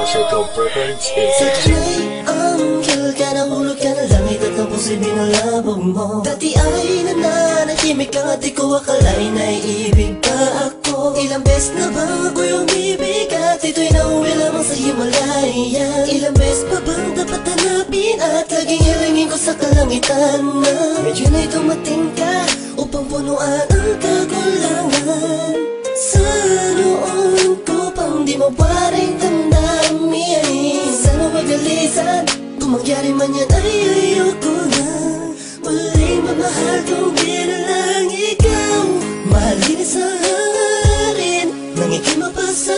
circle preference is Sa kanay, anghel ka na, hulog ka na langit at ang puso'y binalabog mo. Dati ay nananahimik ka at di ko akalain na iibig pa ako. Ilang beses na ba ako'y umibig at ito'y nauwi lamang sa Himalaya. Ilang beses pa bang dapat hanapin at laging hilingin ko sa kalangitan na medyo na'y dumating ka upang punuan ang kakulangan. Sa noon ko pang di mawaring damdamin, sana magalisan, kung mangyari man yan ay ayoko na. Muling mamahal kung di na lang ikaw. Mahalin sa harin, nang ikima pa sa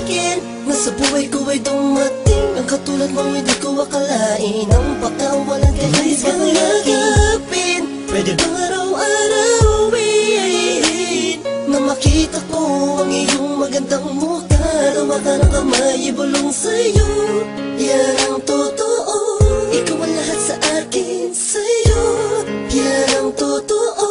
akin, na sa buhay ko ay dumating ang katulad mo, hindi ko akalain. Ang pagkawalan kahit kang yakapin, pwede bang araw-arawin na makita ko ang iyong magandang mukha. Lawa ka ng kamay, ibulong sa'yo, yan ang totoo. Ikaw ang lahat sa akin, sa'yo, yan ang totoo.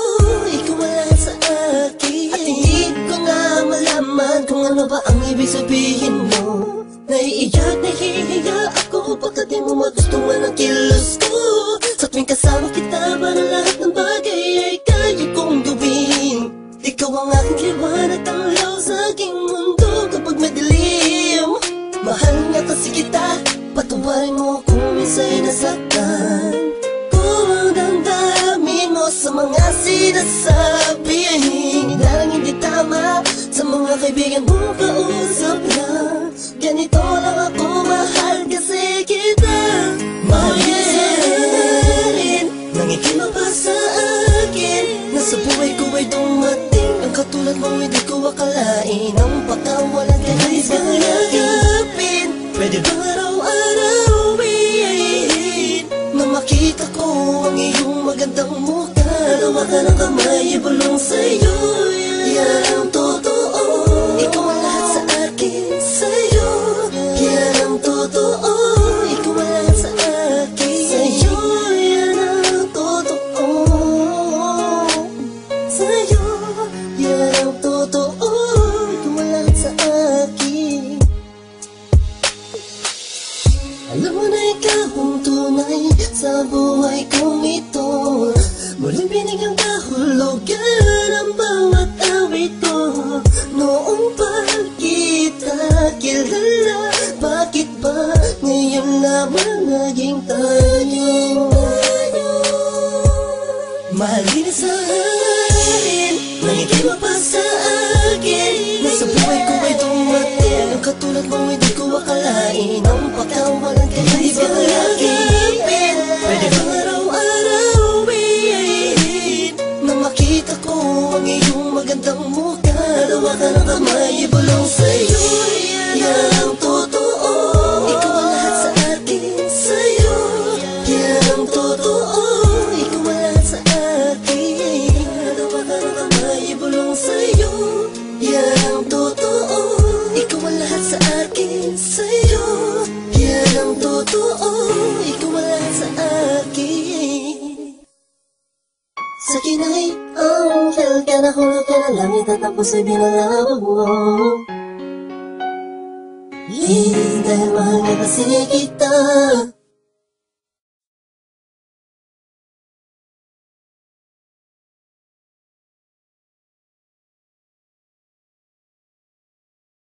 Ikaw ang lahat sa akin. At hindi ko nga malaman kung ano ba ang ibig sabihin mo. Naiiyak, nahihiya ako pagkat di mo magustuhan ang kilos ko. Sa tuwing kasama kita, parang lahat ng bagay ay kaya kong gawin. Ikaw ang aking liwanag, tanglaw sa aking mundo kapag madilim. Mahal nga kasi kita, patawarin mo kung minsa'y nasaktan ko ang damdamin mo sa mga sinasabi. Hinarang hindi tama sa mga kaibigan mo kausap na ganito lang ako, mahal kasi kita. Mahalin, nang ikima pa sa akin, na sa buhay ko ay dumating ang katulad mo, hindi ko akalain. Ang pagkawalan kahit kang yakapin, pwede bang araw-arawin na makita ko ang iyong magandang mukha. Lawa ka ng kamay, ibulong sa'yo, yan ang totoo. Ikaw ang lahat sa akin, sa'yo, yan ang totoo. Ikaw ang lahat sa akin, sa'yo, yan ang totoo. Sa'yo, yan ang totoo. Ikaw ang lahat sa akin. Alam mo na ikaw ang tunay sa buhay kong ito. Muling binigyan kahulugan ang bawat awit ko. Noong pa kita kilala, bakit ba ngayon lamang naging tayo? Mahalin sa akin, nang ikima pa sa akin, na sa buhay ko ay dumating ang katulad mo, hindi ko akalain. Ang pagkawalan kahit kang yakapin, pwede bang araw-arawin na makita ko ang iyong magandang mukha. Lawa ka ng kamay, ibulong sa'yo, yan ang totoo. Ikaw ang lahat sa akin, sa'yo, yan ang totoo. Ikaw ang lahat sa akin. Lawa ka ng kamay, ibulong sa'yo, yan ang totoo. Ikaw ang lahat sa akin, sa'yo, yan ang totoo. Ikaw ang lahat sa akin. Sa kinay, anghel ka na, hulog ka na langit at ang puso'y binalabog mo. Dahil mahal nga kasi kita.